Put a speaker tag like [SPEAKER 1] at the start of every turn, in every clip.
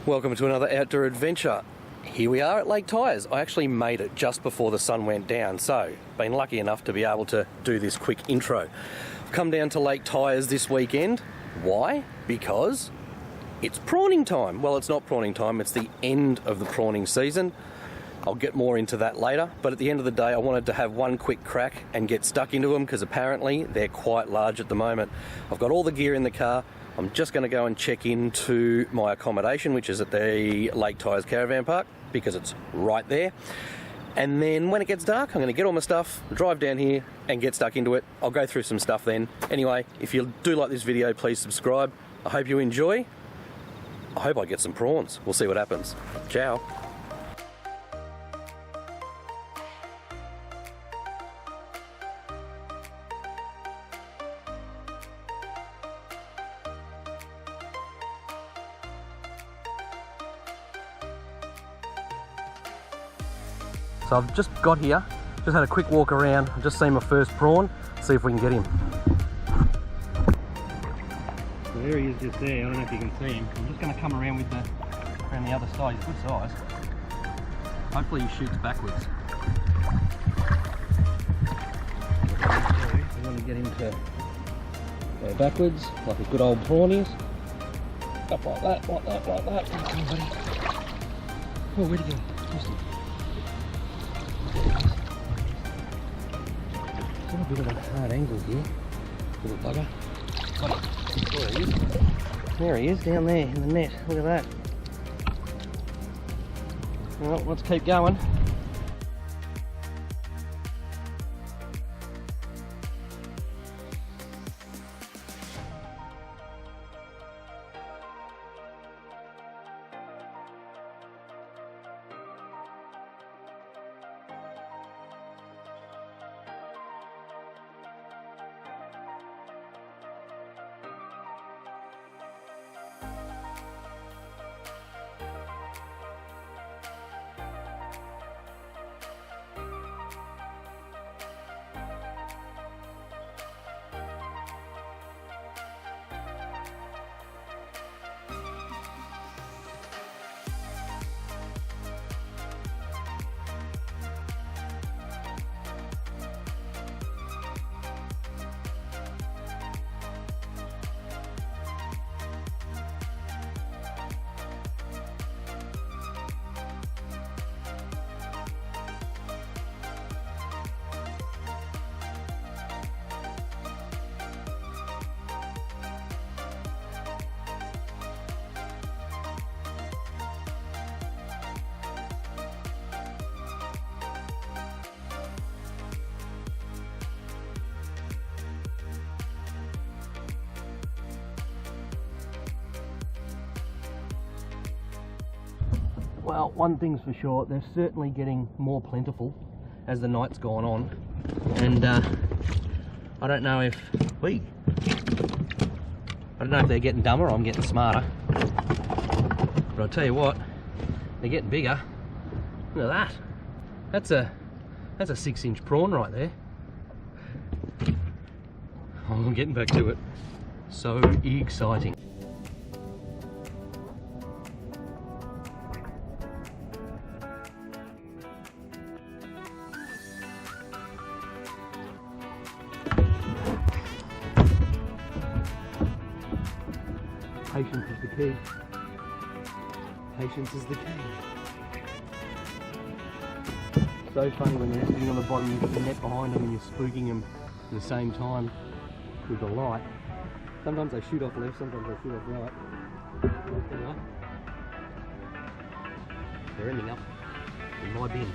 [SPEAKER 1] Welcome to another outdoor adventure. Here we are at Lake Tyers. I actually made it just before the sun went down, so been lucky enough to be able to do this quick intro. I've come down to Lake Tyers this weekend. Why? Because it's prawning time. Well, it's not prawning time, it's the end of the prawning season. I'll get more into that later, but at the end of the day I wanted to have one quick crack and get stuck into them because apparently they're quite large at the moment. I've got all the gear in the car. I'm just going to go and check into my accommodation, which is at the Lake Tyers Caravan Park, because it's right there. And then when it gets dark, I'm going to get all my stuff, drive down here and get stuck into it. I'll go through some stuff then. Anyway, if you do like this video, please subscribe. I hope you enjoy. I hope I get some prawns. We'll see what happens. Ciao. So I've just got here, just had a quick walk around, I've just seen my first prawn, see if we can get him. So there he is just there, I don't know if you can see him. I'm just going to come around around the other side, he's good size. Hopefully he shoots backwards. We want to get him to go backwards, like a good old prawn is. Up like that, like that, like that. Come on, buddy. Oh, where'd he go? Got a bit of a hard angle here, little bugger. Got it. There he is. There he is, down there in the net. Look at that. Well, let's keep going. Well, one thing's for sure, they're certainly getting more plentiful as the night's gone on, and I don't know if they're getting dumber or I'm getting smarter, but I'll tell you what, they're getting bigger. Look at that. That's a 6-inch prawn right there. Oh, I'm getting back to it. So exciting. Patience is the key. Patience is the key. So funny when they're sitting on the bottom, you've got the net behind them and you're spooking them at the same time with the light. Sometimes they shoot off left, sometimes they shoot off right. There they are. They're ending up in my bin.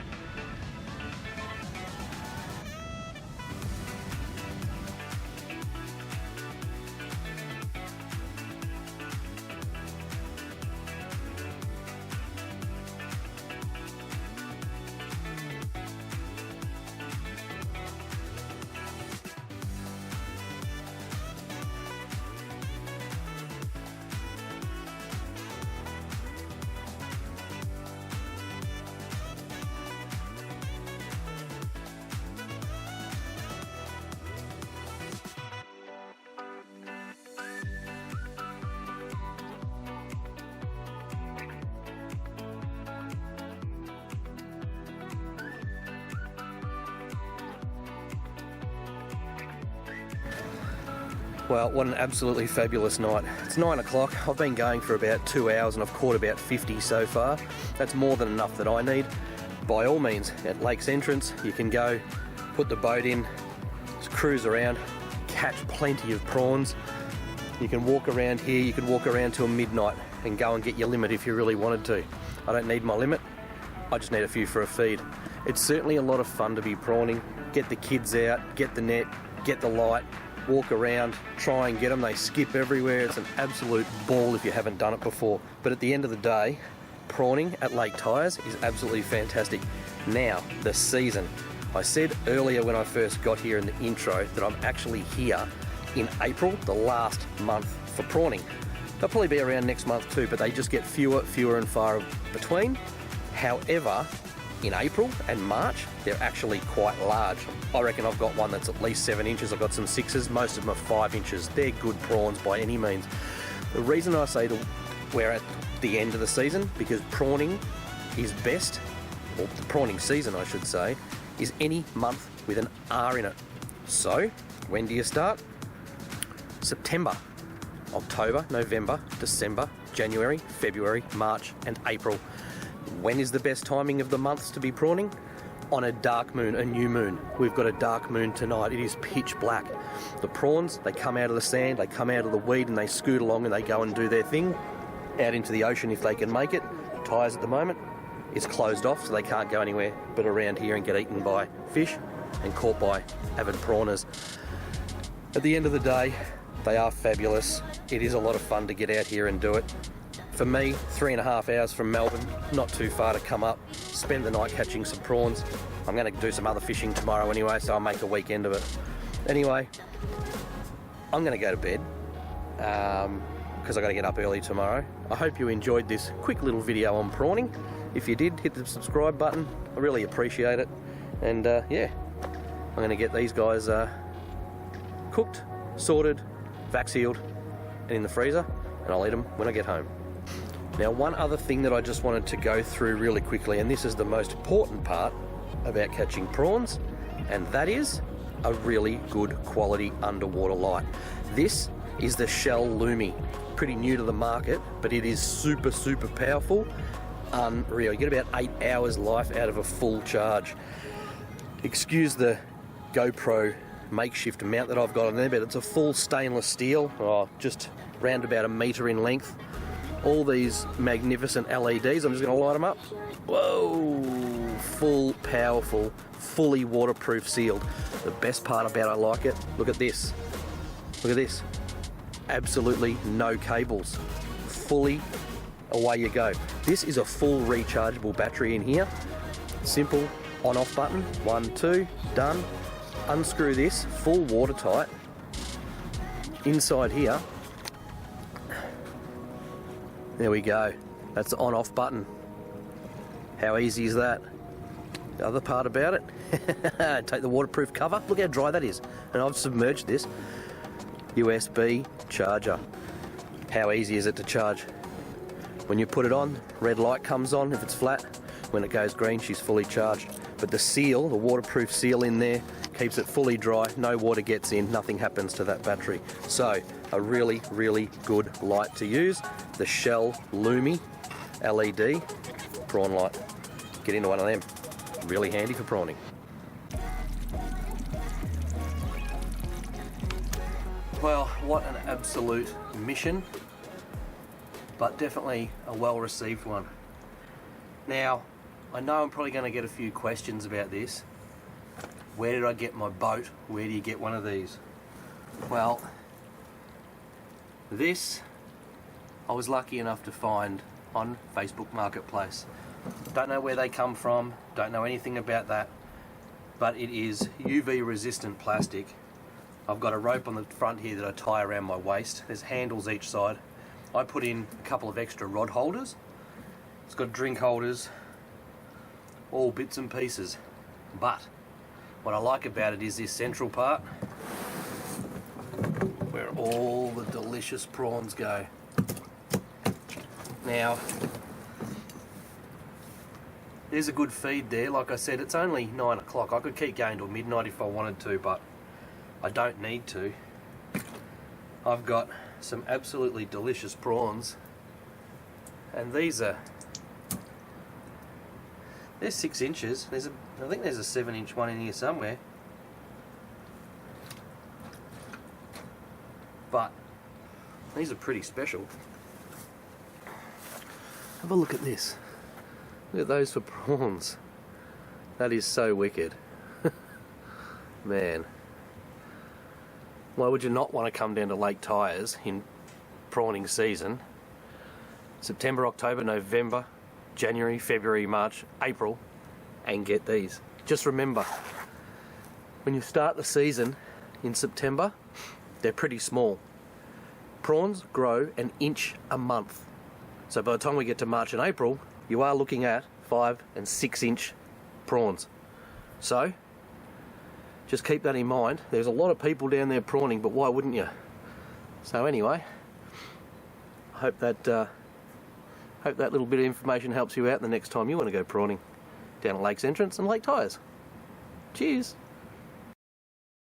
[SPEAKER 1] Well, what an absolutely fabulous night. It's 9 o'clock. I've been going for about 2 hours and I've caught about 50 so far. That's more than enough that I need. By all means, at Lakes Entrance, you can go, put the boat in, just cruise around, catch plenty of prawns. You can walk around here, you could walk around till midnight and go and get your limit if you really wanted to. I don't need my limit, I just need a few for a feed. It's certainly a lot of fun to be prawning. Get the kids out, get the net, get the light, walk around, try and get them. They skip everywhere. It's an absolute ball if you haven't done it before. But at the end of the day, prawning at Lake Tyers is absolutely fantastic. Now, the season. I said earlier when I first got here in the intro that I'm actually here in April, the last month for prawning. They'll probably be around next month too, but they just get fewer and far between. However, in April and March, they're actually quite large. I reckon I've got one that's at least 7 inches. I've got some 6s, most of them are 5 inches. They're good prawns by any means. The reason I say we're at the end of the season, because prawning is best, or the prawning season I should say, is any month with an R in it. So, when do you start? September, October, November, December, January, February, March and April. When is the best timing of the months to be prawning? On a dark moon, a new moon. We've got a dark moon tonight. It is pitch black. The prawns, they come out of the sand, they come out of the weed and they scoot along and they go and do their thing out into the ocean if they can make it. Tyers at the moment is closed off, so they can't go anywhere but around here and get eaten by fish and caught by avid prawners. At the end of the day, they are fabulous. It is a lot of fun to get out here and do it. For me, 3.5 hours from Melbourne, not too far to come up, spend the night catching some prawns. I'm going to do some other fishing tomorrow anyway, so I'll make a weekend of it. Anyway, I'm going to go to bed because I've got to get up early tomorrow. I hope you enjoyed this quick little video on prawning. If you did, hit the subscribe button. I really appreciate it. And yeah, I'm going to get these guys cooked, sorted, vac sealed and in the freezer, and I'll eat them when I get home. Now, one other thing that I just wanted to go through really quickly, and this is the most important part about catching prawns, and that is a really good quality underwater light. This is the Shell Lumi. Pretty new to the market, but it is super powerful. Unreal. You get about 8 hours life out of a full charge. Excuse the GoPro makeshift mount that I've got on there, but it's a full stainless steel, just round about 1 metre in length. All these magnificent LEDs, I'm just going to light them up. Whoa, full, powerful, fully waterproof sealed. The best part about I like it, look at this. Look at this. Absolutely no cables. Fully away you go. This is a full rechargeable battery in here. Simple on-off button, 1, 2, done. Unscrew this, full watertight. Inside here, there we go. That's the on-off button. How easy is that? The other part about it, take the waterproof cover. Look how dry that is. And I've submerged this. USB charger. How easy is it to charge? When you put it on, red light comes on if it's flat. When it goes green, she's fully charged. But the seal, the waterproof seal in there, keeps it fully dry, no water gets in, nothing happens to that battery. So, a really good light to use. The Shell Lumi LED prawn light. Get into one of them. Really handy for prawning. Well, what an absolute mission, but definitely a well-received one. Now, I know I'm probably going to get a few questions about this. Where did I get my boat? Where do you get one of these? Well, this I was lucky enough to find on Facebook Marketplace. Don't know where they come from, don't know anything about that, but it is UV resistant plastic. I've got a rope on the front here that I tie around my waist. There's handles each side. I put in a couple of extra rod holders. It's got drink holders, all bits and pieces. But what I like about it is this central part where all the delicious prawns go. Now, there's a good feed there. Like I said, it's only 9 o'clock. I could keep going till midnight if I wanted to, but I don't need to. I've got some absolutely delicious prawns, and they're 6 inches. I think there's a 7-inch one in here somewhere, but these are pretty special. Have a look at this. Look at those for prawns. That is so wicked. Man, why would you not want to come down to Lake Tyers in prawning season? September, October, November, January, February, March, April, and get these. Just remember, when you start the season in September, they're pretty small. Prawns grow an inch a month. So by the time we get to March and April, you are looking at 5 and 6 inch prawns. So just keep that in mind. There's a lot of people down there prawning, but why wouldn't you? So anyway, hope that little bit of information helps you out the next time you want to go prawning down at Lakes Entrance and Lake Tyers. Cheers.